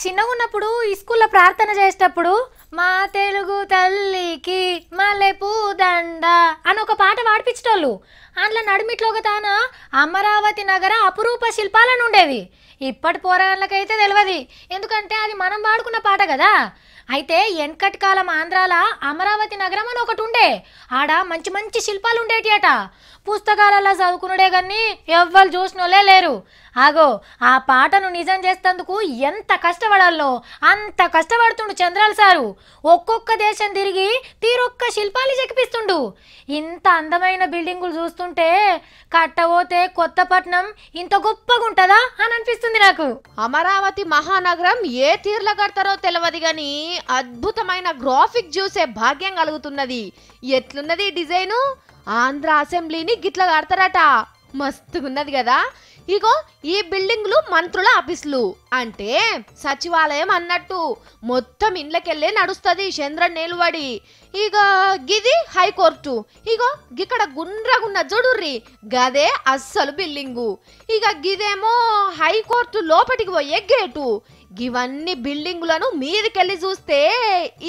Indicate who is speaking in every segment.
Speaker 1: చిన్నగున్నప్పుడు ఈ స్కూల్లో ప్రార్థన చేసేటప్పుడు మా తెలుగు తల్లికి మల్లెపూ దండ అని ఒక పాట పాడిపించేటోళ్ళు. అందులో నడిమిట్లో ఒక తాన అమరావతి నగర అపురూప శిల్పాలను ఉండేవి. ఇప్పటి పోరాళ్ళకైతే తెలియదు, ఎందుకంటే అది మనం పాడుకున్న పాట కదా. అయితే వెనకటి కాలం ఆంధ్రాల అమరావతి నగరం అని ఒకటి ఉండే. ఆడ మంచి మంచి శిల్పాలు ఉండేటియట. పుస్తకాలలో చదువుకున్నాడే కానీ ఎవ్వరు చూసినోళ్ళే లేరు. ఆగో ఆ పాటను నిజం చేసేందుకు ఎంత కష్టపడాలో అంత కష్టపడుతుండు చంద్రాల సారు. ఒక్కొక్క దేశం తిరిగి తీరొక్క శిల్పాలు చెక్కిపిస్తుండు. ఇంత అందమైన బిల్డింగులు చూస్తుంటే కట్టబోతే కొత్తపట్నం ఇంత గొప్పగా ఉంటుందా అని అనిపిస్తుంది నాకు.
Speaker 2: అమరావతి మహానగరం ఏ తీర్ల కడతారో తెలియదు గాని అద్భుతమైన గ్రాఫిక్ చూసే భాగ్యం కలుగుతున్నది. ఎట్లున్నది డిజైను? ఆంధ్ర అసెంబ్లీని గిట్ల కడతారట. మస్తుగున్నది కదా. ఇగో ఈ బిల్డింగ్లు మంత్రుల ఆఫీసులు అంటే సచివాలయం అన్నట్టు. మొత్తం ఇండ్లకెళ్ళే నడుస్తుంది చంద్రన్ నిలబడి. ఇక గిది హైకోర్టు. ఇగో గిక్కడ గుండ్రగున్న చూడుర్రి, గదే అస్సలు బిల్డింగు. ఇక గిదేమో హైకోర్టు లోపటికి పోయే గేటు. ఇవన్నీ బిల్డింగులను మీదికెళ్ళి చూస్తే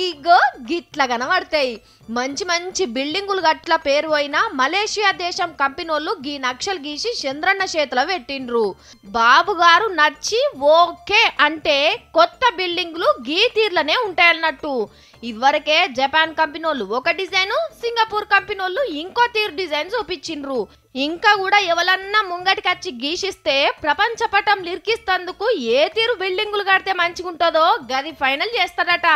Speaker 2: ఇగో గిట్ల కనబడతాయి. మంచి మంచి బిల్డింగులు గట్ల పేరు అయినా మలేషియా దేశం కంపెనోళ్ళు గీ నక్షలు గీసి చంద్రన్న చేతిలో పెట్టిండ్రు. బాబు గారు నచ్చి ఓకే అంటే కొత్త బిల్డింగులు గీ తీర్లనే ఉంటాయన్నట్టు. ఇదివరకే జపాన్ కంపెనోళ్ళు ఒక డిజైన్, సింగపూర్ కంపెనోళ్ళు ఇంకో తీరు డిజైన్ చూపించిండ్రు. ఇంకా కూడా ఎవరన్నా ముంగటికి వచ్చి గీసిస్తే ప్రపంచ పటం లిర్కిస్తందుకు ఏ తీరు బిల్డింగులు కడితే మంచిగుంటుందో గది ఫైనల్ చేస్తారట.